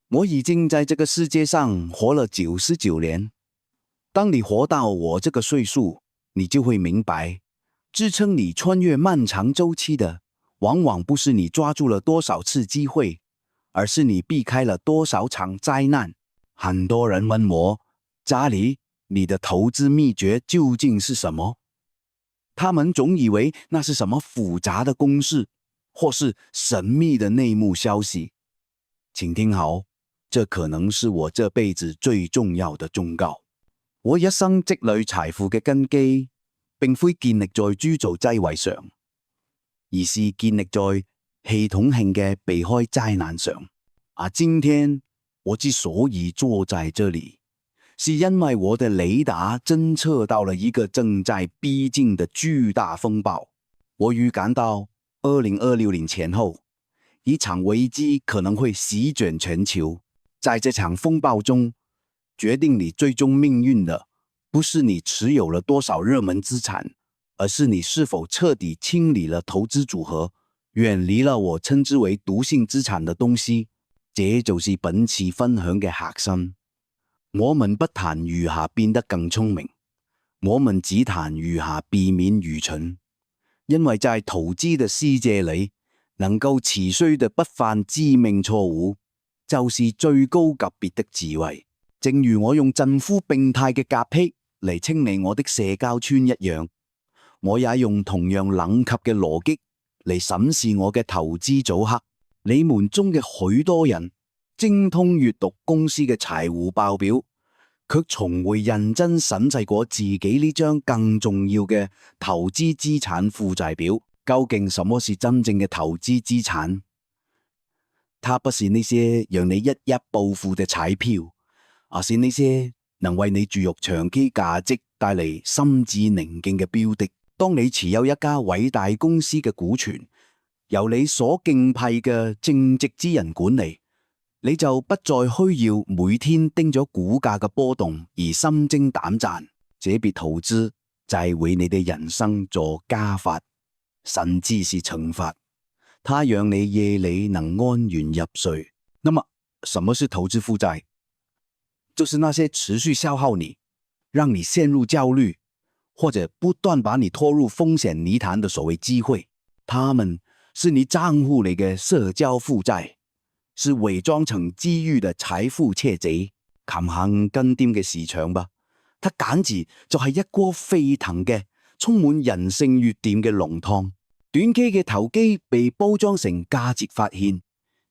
我已經在這個世界上活了99年。當你活到我這個歲數，你就會明白，支撐你穿越漫長週期的，往往不是你抓住了多少次機會，而是你避開了多少場災難。很多人問我，查理，你的投資秘訣究竟是什麼？他們總以為那是什麼複雜的公式，或是神秘的內幕消息。請聽好，這可能是我這輩子最重要的忠告。我一生積累財富嘅根基，並非建立在鑄造機位上，而是建立在系統性嘅避開災難上。今天我之所以坐在這裡，是因為我的雷達偵測到了一個正在逼近的巨大風暴。我預感到2026年前後，一場危機可能會席捲全球。在這場風暴中，決定你最終命運的，不是你持有了多少熱門資產，而是你是否徹底清理了投資組合，遠離了我稱之為毒性資產的東西。這就是本次分享嘅核心。我們不談如何變得更聰明，我們只談如何避免愚蠢。因為在投資的世界裡，能夠持續的不犯致命錯誤，就是最高級別的智慧。正如我用近乎病態嘅潔癖嚟清理我的社交圈一樣，我也用同樣冷酷嘅邏輯嚟審視我嘅投資組合。你們中嘅許多人精通閱讀公司嘅財務報表，卻從未認真審視過自己呢張更重要嘅投資資產負債表。究竟什麼是真正嘅投資資產？它不是那些讓你一夜暴富嘅彩票，而是那些能為你注入長期價值、帶嚟心智寧靜嘅標的。當你持有一家偉大公司嘅股權，由你所敬佩嘅正直之人管理，你就不再需要每天盯咗股價嘅波動而心驚膽戰。這筆投資就係為你的人生做加法，甚至是懲罰。它讓你夜裏能安然入睡。那麼，什麼是投資負債？就是那些持續消耗你，讓你陷入焦慮，或者不斷把你拖入風險泥潭的所謂機會。他們是你賬戶裏嘅社交負債，是偽裝成機遇的財富竊賊。琴行跟掂嘅市場吧，它簡直就係一鍋沸騰嘅、充滿人性弱點嘅濃湯。短期嘅投機被包裝成價值發現，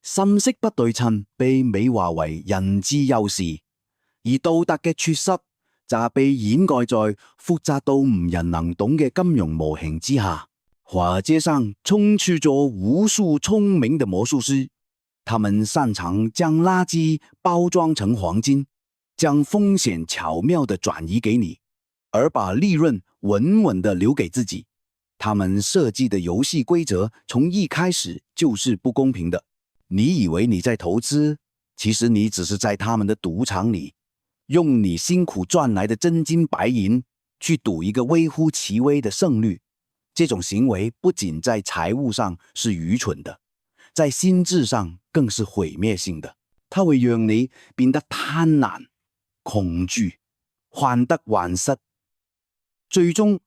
信息不對稱被美化為人資優勢，而道德嘅缺失就被掩蓋在複雜到唔人能懂嘅金融模型之下。華街上充斥着無數聰明的魔術師，他們擅長將垃圾包裝成黃金，將風險巧妙地轉移給你，而把利潤穩穩地留給自己。他們設計的遊戲規則從一開始就是不公平的。你以為你在投資，其實你只是在他們的賭場裏，用你辛苦賺來的真金白銀去賭一個微乎其微的勝率。這種行為不僅在財務上是愚蠢的，在心智上更是毀滅性的。它會讓你變得貪婪、恐懼、患得患失，最終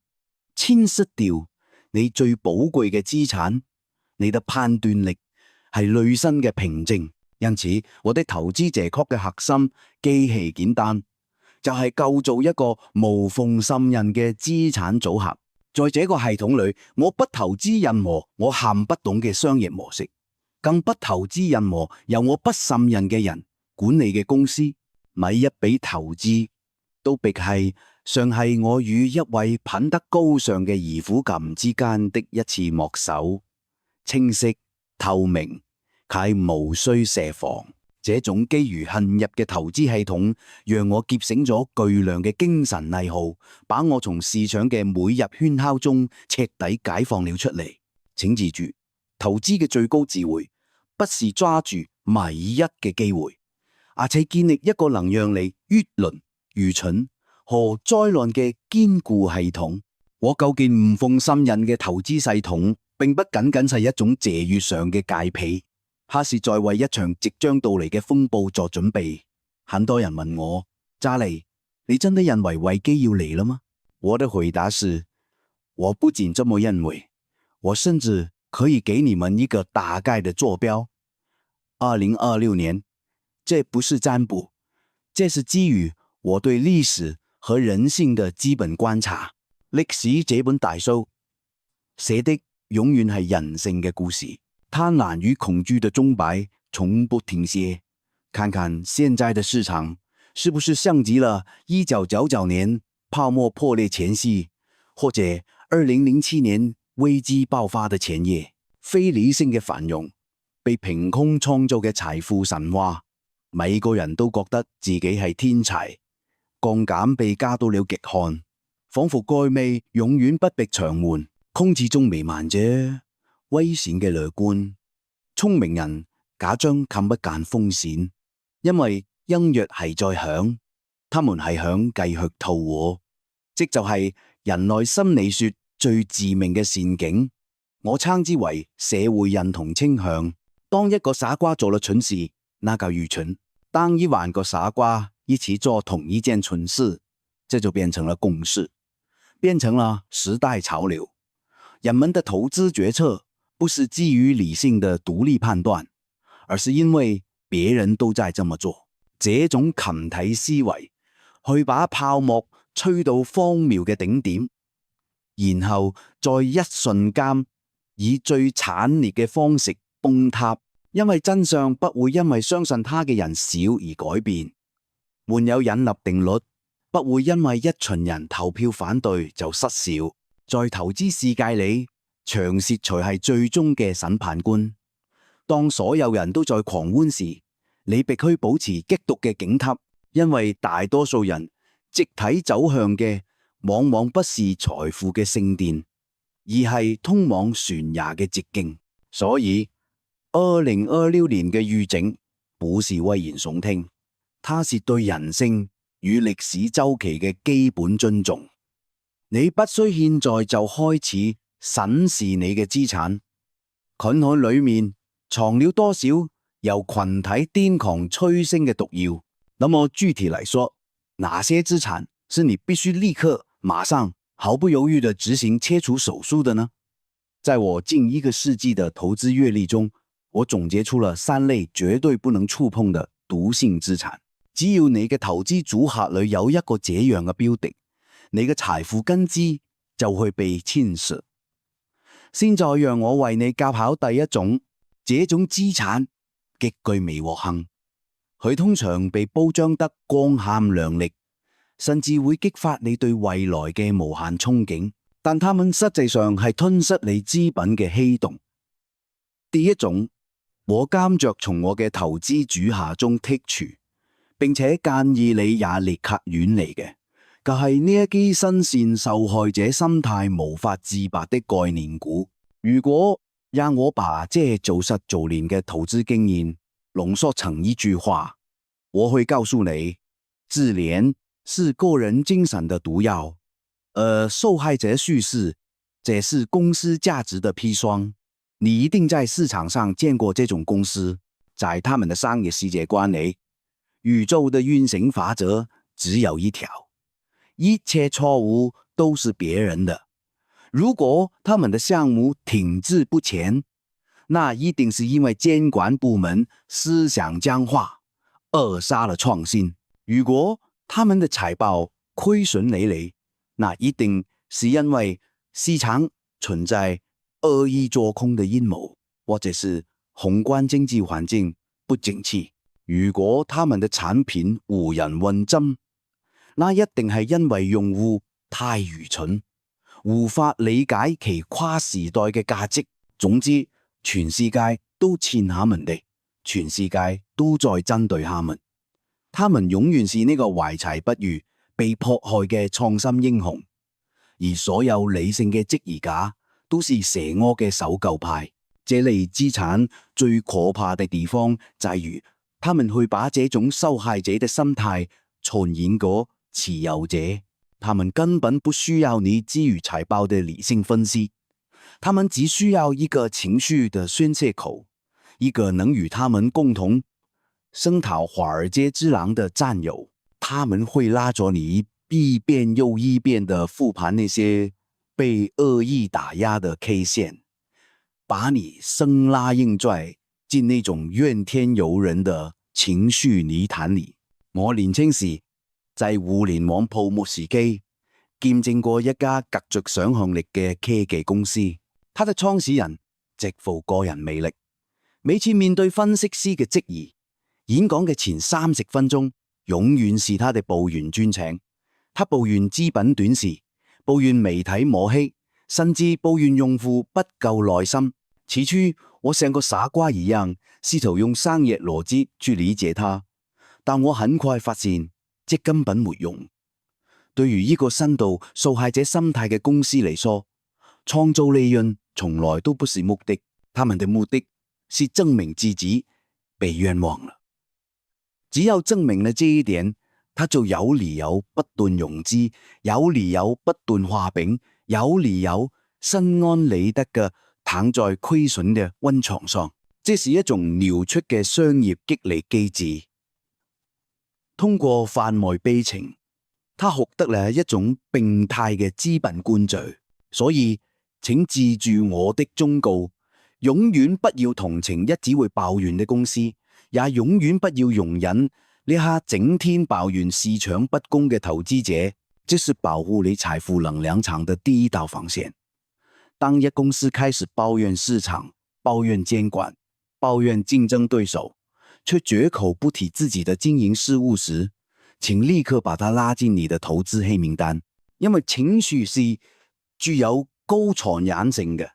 侵蝕掉你最寶貴嘅資產。你的判斷力係內心嘅平靜。因此，我的投資正確嘅核心極其簡單，就係構造一個無縫滲印嘅資產組合。在這個系統裏，我不投資任何我看不懂嘅商業模式，更不投資任何由我不信任嘅人管理嘅公司。每一筆投資都必係尚係我與一位品德高尚嘅二虎琴之間的一次握手，清晰透明，且無需設防。這種基於陷入嘅投資系統，讓我結醒咗巨量嘅精神內耗，把我從市場嘅每日喧囂中徹底解放了出嚟。請記住，投資嘅最高智慧，不是抓住唯一嘅機會，而且建立一個能讓你越論愚蠢和災難嘅堅固系統。我構建無縫滲印嘅投資系統，並不僅僅係一種謝語上嘅戒癖。他是在為一場即將到嚟嘅風暴做準備。很多人問我，查理，你真的認為危機要嚟了嗎？我的回答是，我不僅這麼認為，我甚至可以給你們一個大概的坐標。2026年，這不是占卜，這是基於我對歷史和人性的基本觀察。歷史這本大書寫的永遠係人性嘅故事，貪婪與恐懼的鐘擺從不停歇。看看現在的市場，是不是像極了1999年泡沫破裂前夕，或者2007年危機爆發的前夜？非理性嘅繁榮，被憑空創造嘅財富神話，每個人都覺得自己係天才，槓桿被加到了極限，仿佛蓋味永遠不必長緩。空氣中彌漫着危險嘅樂觀，聰明人假裝看不見風險，因為音樂係在響，他們係響繼續套和，即就係人類心理學最致命嘅陷阱，我稱之為社會認同傾向。當一個傻瓜做了蠢事，那叫愚蠢；當10000個傻瓜一起做同一件蠢事，這就變成了共識，變成了時代潮流。人們的投資決策不是基於理性的獨立判斷，而是因為別人都在這麼做。這種群體思維去把泡沫吹到荒謬嘅頂點，然後在一瞬間以最慘烈嘅方式崩塌。因為真相不會因為相信他嘅人少而改變，沒有引力定律，不會因為一群人投票反對就失效。在投資世界裏，長舌才係最終嘅審判官。當所有人都在狂歡時，你必須保持極度嘅警惕，因為大多數人集體走向嘅往往不是財富嘅聖殿，而係通往懸崖嘅捷徑。所以2026年嘅預警不是危言聳聽，它是對人性與歷史周期嘅基本尊重。你不需現在就開始審視你嘅資產，看看裏面藏了多少由群體癲狂催生嘅毒藥。那麼具體來說，哪些資產是你必須立刻馬上毫不猶豫地執行切除手術的呢？在我近1個世紀的投資閱歷中，我總結出了3類絕對不能觸碰的毒性資產。只要你嘅投資組合裏有一個這樣嘅標的，你嘅財富根基就會被侵蝕。現在讓我為你教考第一種，這種資產極具迷惑性，佢通常被包裝得光鮮亮麗，甚至會激發你對未來嘅無限憧憬，但他們實際上係吞噬你資本嘅黑洞。第一種，我甘着從我嘅投資組合中剔除，並且建議你也立刻遠離嘅，就係呢一啲深陷受害者心態無法自拔的概念股。如果讓我把這做實做年嘅投資經驗濃縮成一句話，我會告訴你，自憐是個人精神的毒藥，而受害者敘事這是公司價值的砒霜。你一定在市場上見過這種公司，在他們的商業世界觀裏，宇宙的運行法則只有一條，一切錯誤都是別人的。如果他們的項目停滯不前，那一定是因為監管部門思想僵化，扼殺了創新。如果他們的財報虧損累累，那一定是因為市場存在惡意做空的陰謀，或者是宏觀經濟環境不景氣。如果他們的產品無人問津，那一定係因為用戶太愚蠢，無法理解其跨時代嘅價值。總之，全世界都欠他們的，全世界都在針對他們。他們永遠是呢個懷才不遇、被迫害嘅創新英雄，而所有理性嘅質疑家都是邪惡嘅守舊派。這類資產最可怕的地方在於，他們會把這種受害者的心態傳染給持有者。他們根本不需要你基於財報的理性分析，他們只需要一個情緒的宣洩口，一個能與他們共同聲討華爾街之狼的戰友，他們會拉着你一遍又一遍地復盤那些被惡意打壓的 K 線，把你生拉硬拽進那種怨天尤人的情緒泥潭裏。我年輕時在互聯網泡沫時期見證過一家極具想象力嘅科技公司，他的創始人極富個人魅力，每次面對分析師嘅質疑，演講嘅前30分鐘永遠是他的抱怨專場。他抱怨資本短視，抱怨媒體抹黑，甚至抱怨用戶不夠耐心。起初我像個傻瓜一樣試圖用商業邏輯去理解他，但我很快發現這根本沒用。對於一個深度受害者心態嘅公司嚟說，創造利潤從來都不是目的，他們的目的是證明自己被冤枉了。只有證明了這一點，他就有理由不斷融資，有理由不斷畫餅，有理由心安理得嘅躺在虧損嘅溫床上。這是一種療出嘅商業激勵機制。通過販賣悲情，他獲得了一種病態嘅資本灌醉。所以請記住我的忠告，永遠不要同情一只會抱怨的公司，也永遠不要容忍呢下整天抱怨市場不公嘅投資者。這是保護你財富能量場的第一道防線。當一公司開始抱怨市場、抱怨監管、抱怨競爭對手，卻絕口不提自己的經營失誤時，請立刻把他拉進你的投資黑名單。因為情緒是具有高傳染性嘅，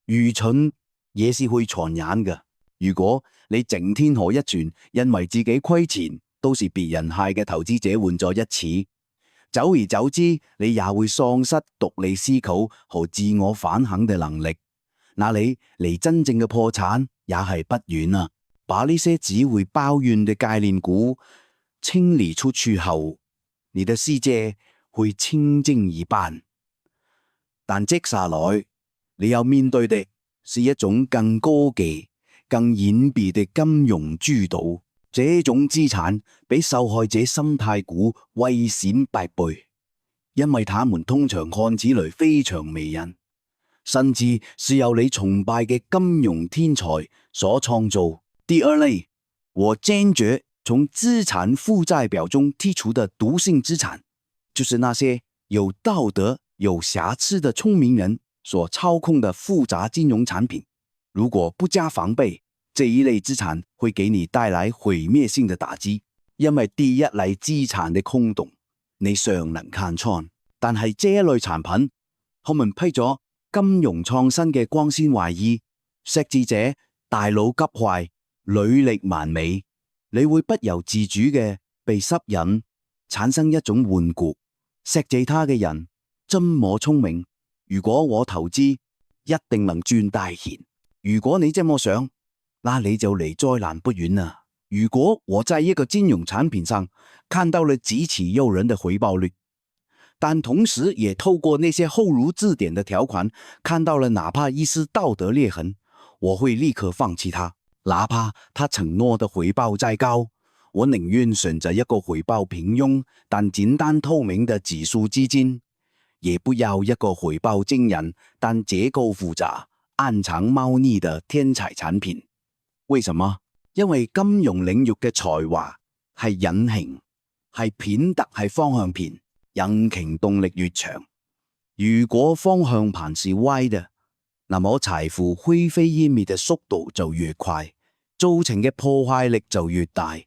愚蠢也是會傳染嘅。如果你整天和一群因為自己虧錢都是別人害嘅投資者混在一起，久而久之，你也會喪失獨立思考和自我反省嘅能力。那你離真正嘅破產也係不遠啊！把呢些只會抱怨嘅概念股清理出去後，你的世界會清淨一半。但接下來你要面對的是一種更高級、更隱蔽的金融諸島。這種資產比受害者心態股危險百倍，因為他們通常看起來非常迷人，甚至是由你崇拜嘅金融天才所創造。第二類，我堅決從資產負債表中剔除的毒性資產，就是那些有道德、有瑕疵的聰明人所操控的複雜金融產品。如果不加防備，這一類資產會給你帶來毀滅性的打擊。因為第一類資產的空洞你尚能看穿，但係這一類產品，他們披咗金融創新嘅光鮮外衣，識字者大腦急壞，履歷完美，你會不由自主嘅被吸引，產生一種幻覺。識字他嘅人這麼聰明，如果我投資一定能賺大錢。如果你這麼想，那你就離災難不遠啦。如果我在一個金融產品上看到了極其誘人的回報率，但同時也透過那些厚如字典的條款看到了哪怕一絲道德裂痕，我會立刻放棄它。哪怕他承諾的回報再高，我寧願選擇一個回報平庸但簡單透明的指數基金，也不要一個回報驚人但結構複雜、暗藏貓膩的天才產品。為什麼？因為金融領域嘅才華係隱形，係片特，係方向盤，引擎動力越長，如果方向盤是歪的，那麼財富灰飛煙滅嘅速度就越快，造成嘅破壞力就越大。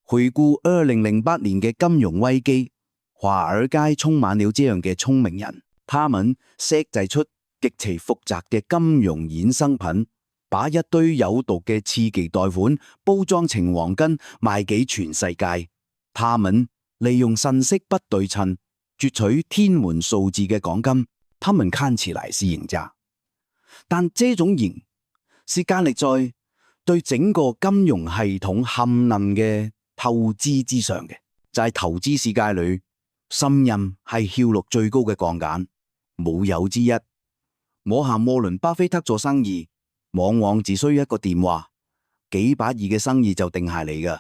回顧2008年嘅金融危機，華爾街充滿了這樣嘅聰明人，他們設計出極其複雜嘅金融衍生品，把一堆有毒嘅刺激貸款包裝成黃金賣給全世界。他們利用信息不對稱攫取天文數字嘅獎金，他們看起來是贏家，但這種贏是建立在對整個金融系統信任嘅透支之上嘅。在投資世界裏，信任係效率最高嘅槓桿，冇有之一。我和沃倫巴菲特做生意，往往只需一個電話，幾百億嘅生意就定下嚟㗎，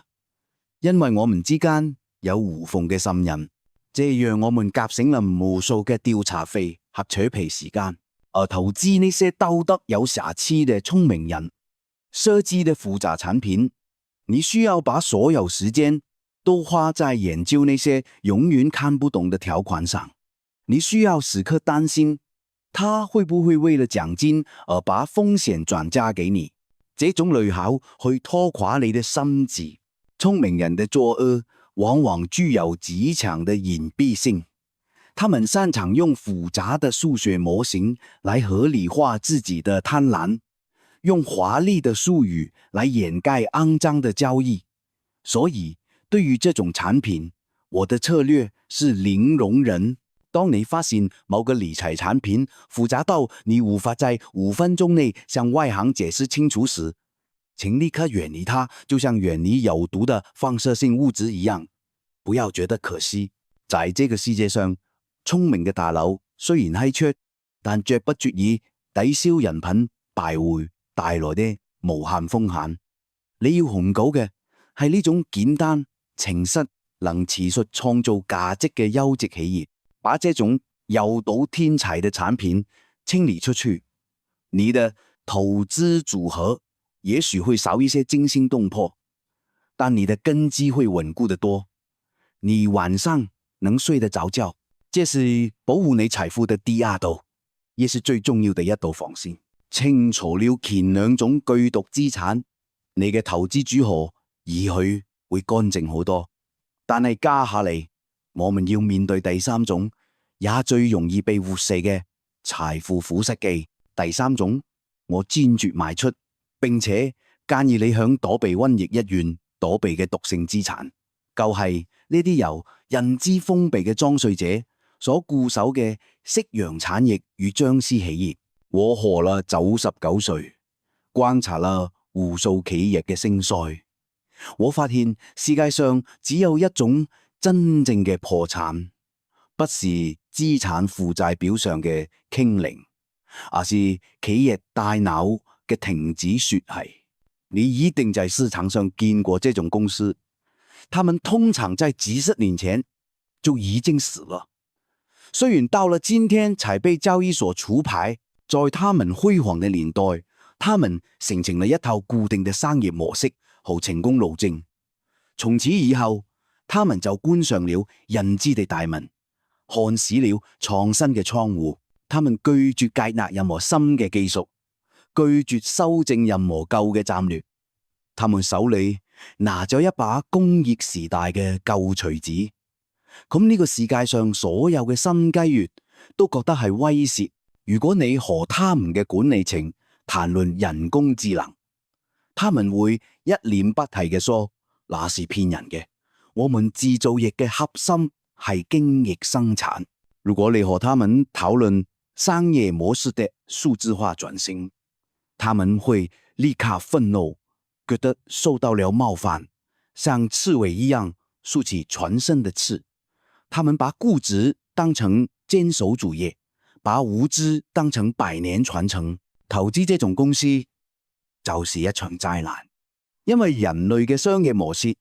因為我們之間有無縫嘅信任，這讓我們節省了無數嘅調查費和扯皮時間。而投資那些道德有瑕疵嘅聰明人設計的複雜產品，你需要把所有時間都花在研究那些永遠看不懂的條款上，你需要時刻擔心他會不會為了獎金而把風險轉嫁給你。這種技巧去拖垮你的心智。聰明人的作惡往往具有極強的隱蔽性，他們擅長用複雜的數學模型來合理化自己的貪婪，用華麗的術語來掩蓋骯髒的交易。所以對於這種產品，我的策略是零容忍。當你發現某個理財產品複雜到你無法在5分鐘內向外行解釋清楚時，請立刻遠離它，就像遠離有毒的放射性物質一樣。不要覺得可惜，在這個世界上，聰明嘅大腦雖然稀缺，但絕不足以抵消人品敗壞帶來的無限風險。你要控告嘅係呢種簡單、誠實、能持續創造價值嘅優質企業。把這種誘導天才的產品清理出去，你的投資組合也許會少一些驚心動魄，但你的根基會穩固得多，你晚上能睡得着覺。這是保護你財富的第二道，也是最重要的一道防線。清除了前兩種劇毒資產，你嘅投資組合也許會乾淨好多。但係加下嚟，我們要面對第三種，也最容易被忽視嘅財富腐蝕機。第三種，我堅決賣出，並且建議你向躲避瘟疫一樣躲避嘅毒性資產，就係呢啲由認知封閉嘅裝稅者所固守嘅夕陽產業與僵屍企業。我活了99歲，觀察了無數企業嘅興衰，我發現世界上只有一種真正嘅破產，不是資產負債表上嘅清零，而是企業大腦嘅停止血氣。你一定在市場上見過這種公司，他們通常在幾十年前就已經死了，雖然到了今天才被交易所除牌，在他們輝煌的年代，他們形成了一套固定的商業模式和成功路徑，從此以後他們就關上了認知的大門，看死了創新嘅窗戶。他們拒絕接納任何新嘅技術，拒絕修正任何舊嘅戰略。他們手裏拿咗一把工業時代嘅舊錘子。咁呢個世界上所有嘅新機遇都覺得係威脅。如果你和他們嘅管理層談論人工智能，他們會一臉不提嘅說，那是騙人嘅。我們製造業嘅核心係精益生產。如果你和他們討論商業模式的數字化轉型，他們會立刻憤怒，覺得受到了冒犯，像刺蝟一樣豎起全身的刺。他們把固執當成堅守主義，把無知當成百年傳承。投資這種公司就是一場災難，因為人類嘅商業模式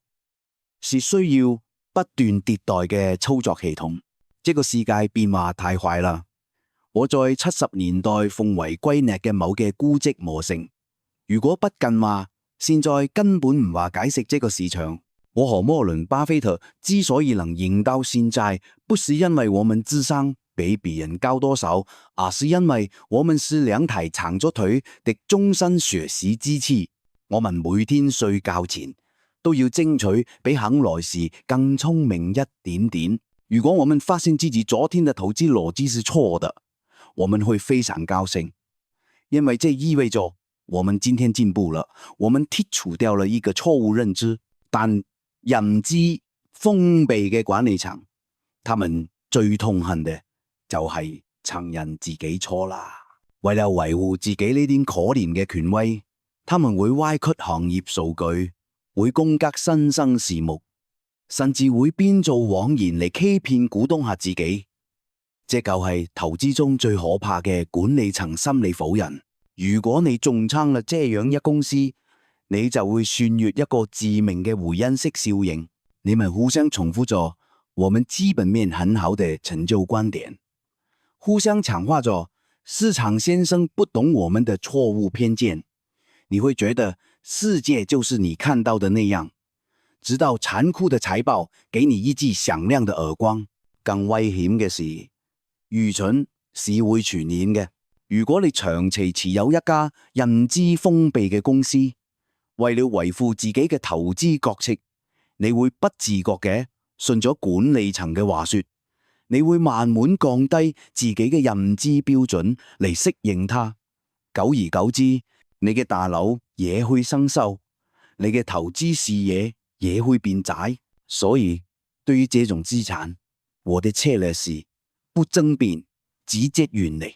是需要不斷迭代嘅操作系統。這個世界變化太快啦！我在70年代奉為圭臬嘅某嘅估值模型，如果不近話，現在根本唔話解釋這個市場。我和摩倫巴菲特之所以能贏到現在，不是因為我們智商比別人高多少，而是因為我們是兩台長咗腿的終身學習機器。我們每天睡覺前都要爭取比醒來時更聰明一點點。如果我們發現自己昨天的投資邏輯是錯的，我們會非常高興，因為這意味着我們今天進步了，我們剔除掉了一個錯誤認知。但認知封閉嘅管理層，他們最痛恨嘅就係承認自己錯啦。為了維護自己呢啲可憐嘅權威，他們會歪曲行業數據，會攻擊新生事物，甚至會編造謊言嚟欺騙股東下自己。這就係投資中最可怕嘅管理層心理否認。如果你中槍了這樣一公司，你就會算越一個致命嘅回音式效應。你們互相重複着我們基本面很好的成就觀點，互相強化着市場先生不懂我們的錯誤偏見。你會覺得世界就是你看到的那樣，直到殘酷的財報給你一記響亮的耳光。更危險嘅是，愚蠢是會傳染嘅。如果你長期持有一家認知封閉嘅公司，為了維護自己嘅投資角色，你會不自覺嘅順咗管理層嘅話說，你會慢慢降低自己嘅認知標準嚟適應它。久而久之，你嘅大腦也會生鏽，你嘅投資視野也會變窄。所以對於這種資產，我的策略是不爭辯，直接遠離。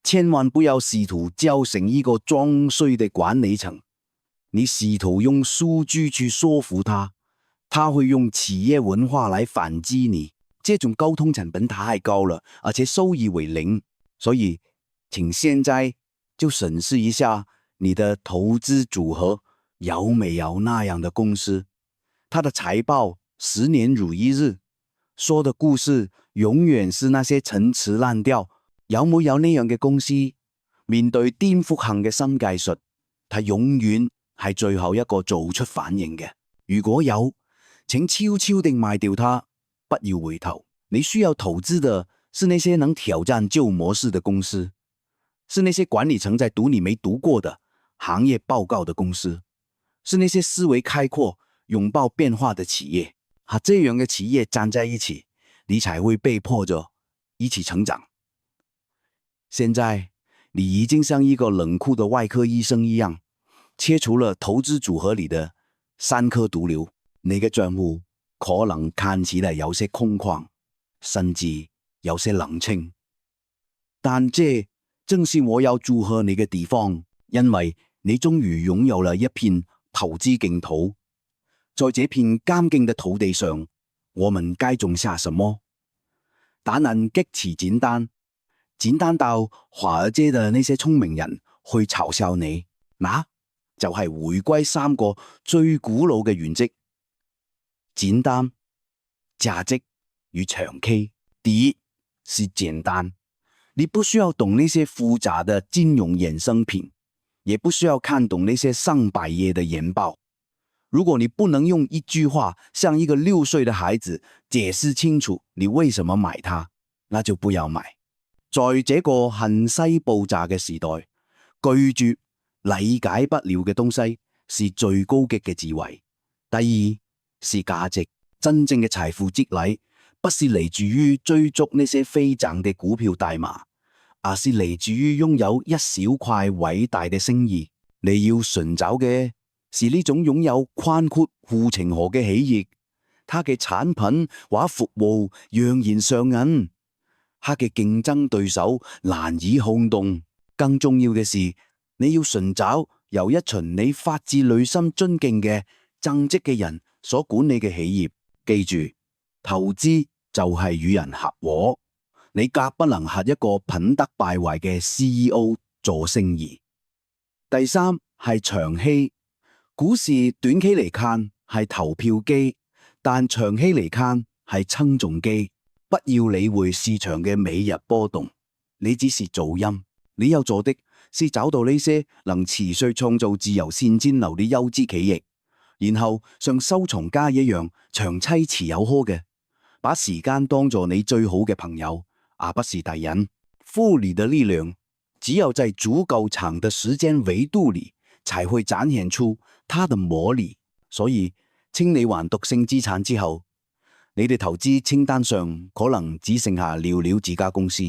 千萬不要試圖教成一個裝睡的管理層，你試圖用數據去說服他，他會用企業文化來反擊你。這種溝通成本太高了，而且收益為零。所以請現在就審視一下你的投資組合有沒有那樣的公司，他的財報10年如一日，說的故事永遠是那些陳詞濫調。有冇有呢樣嘅公司？面對顛覆性嘅新技術，它永遠係最後一個做出反應嘅。如果有，請悄悄地賣掉它，不要回頭。你需要投資的是那些能挑戰舊模式的公司，是那些管理層在讀你沒讀過的行業報告的公司，是那些思維開闊、擁抱變化的企業。和這樣嘅企業站在一起，你才會被迫着一起成長。現在你已經像一個冷酷的外科醫生一樣，切除了投資組合裏的三顆毒瘤。你嘅賬戶可能看起來有些空曠，甚至有些冷清，但這正是我要祝賀你嘅地方，因為你終於擁有了一片投資淨土。在這片監禁的土地上，我們該種下什麼？答案極其簡單。簡單到華爾街的那些聰明人去嘲笑你，那就係回歸三個最古老嘅原則：簡單、價值與長期。第一是簡單，你不需要懂那些複雜的金融衍生品，也不需要看懂那些上百頁的研報。如果你不能用一句話向一個6歲的孩子解釋清楚你為什麼買它，那就不要買。在這個信息爆炸嘅時代，拒絕理解不了嘅東西是最高級嘅智慧。第二是價值，真正嘅財富積累不是嚟自於追逐那些飛漲嘅股票大麻，而是嚟自於擁有一小塊偉大嘅生意。你要尋找嘅是呢種擁有寬闊護城河嘅企業，它嘅產品或服務讓人上癮，他嘅競爭對手難以撼動。更重要嘅是，你要尋找由一群你發自內心尊敬嘅正直嘅人所管理嘅企業。記住，投資就係與人合夥，你格不能和一個品德敗壞嘅 CEO 做生意。第三係長期，股市短期嚟看係投票機，但長期嚟看係稱重機。不要理會市場嘅每日波動，你只是做音。你要做的是找到呢些能持續創造自由現金流嘅優質企業，然後像收藏家一樣長期持有好嘅，把時間當作你最好嘅朋友，而不是敵人。複利的力量只有在足夠長的時間維度裏才會展現出它的魔力。所以清理完毒性資產之後，你哋投資清單上可能只剩下寥寥幾家公司，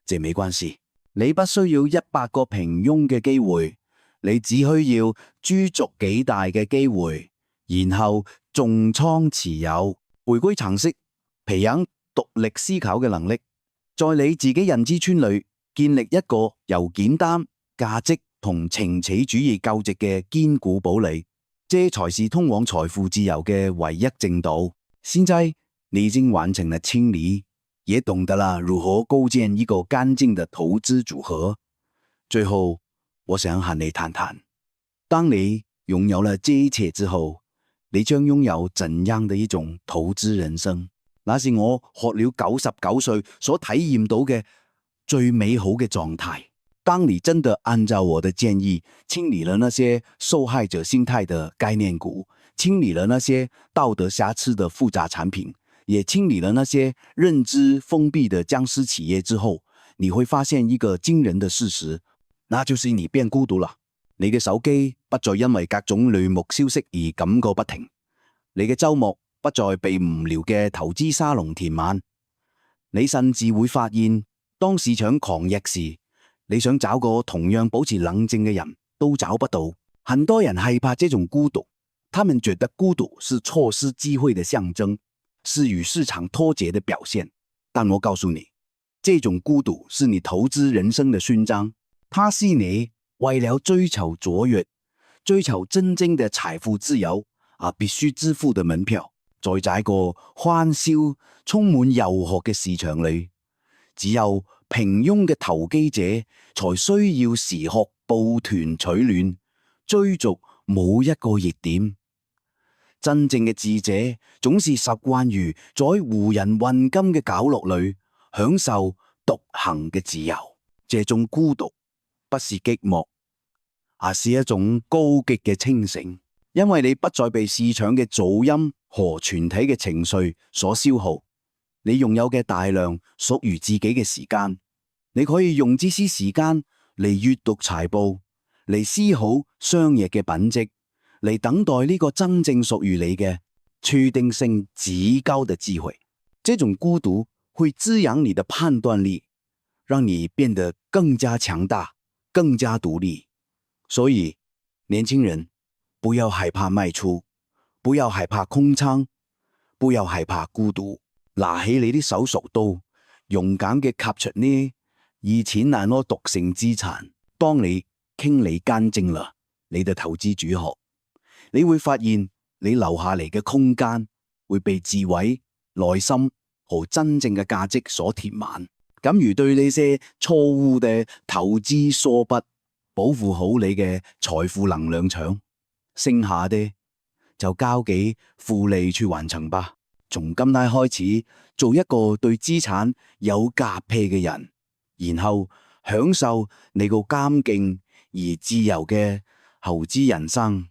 這沒關係。你不需要100個平庸嘅機會，你只需要駐足幾大嘅機會，然後重倉持有，回歸常識，培養獨立思考嘅能力，在你自己認知圈裏建立一個由簡單、價值同情緒主義構築嘅堅固堡壘，這才是通往財富自由嘅唯一正道。現在你已經完成了清理，也懂得了如何構建一個乾淨的投資組合。最後，我想和你談談，當你擁有了這一切之後，你將擁有怎樣的一種投資人生？那是我活了99歲所體驗到嘅最美好嘅狀態。當你真的按照我的建議，清理了那些受害者心態的概念股，清理了那些道德瑕疵的複雜產品，也清理了那些認知封閉的僵屍企業之後，你會發現一個驚人的事實，那就是你變孤獨了。你嘅手機不再因為各種類目消息而感覺不停，你嘅周末不再被無聊嘅投資沙龍填滿，你甚至會發現，當市場狂熱時，你想找個同樣保持冷靜嘅人都找不到。很多人害怕這種孤獨，他們覺得孤獨是錯失機會的象徵，是與市場脫節的表現。但我告訴你，這種孤獨是你投資人生的勳章，它是你為了追求卓越、追求真正的財富自由而必須支付的門票。在這個歡笑、充滿誘惑嘅市場裏，只有平庸嘅投機者才需要時刻抱團取暖，追逐某一個熱點。真正嘅智者總是習慣於在無人問津嘅角落裏享受獨行嘅自由。這種孤獨不是寂寞，而是一種高極嘅清醒，因為你不再被市場嘅噪音和全體嘅情緒所消耗。你擁有嘅大量屬於自己嘅時間，你可以用這些時間嚟閱讀財報，嚟思考商業嘅品質，嚟等待呢個真正屬於你嘅確定性極高的機會。這種孤獨會滋養你的判斷力，讓你變得更加強大，更加獨立。所以，年輕人，不要害怕賣出，不要害怕空倉，不要害怕孤獨。拿起你啲手術刀，勇敢嘅吸出呢以前那麼毒性資產。當你清理乾淨了你的投資組合，你會發現你留下嚟嘅空間會被智慧、耐心和真正嘅價值所填滿。假如對呢些錯誤嘅投資疏忽，保護好你嘅財富能量場，剩下的就交給複利去完成吧。從今天開始，做一個對資產有價值嘅人，然後享受你個乾淨而自由嘅投資人生。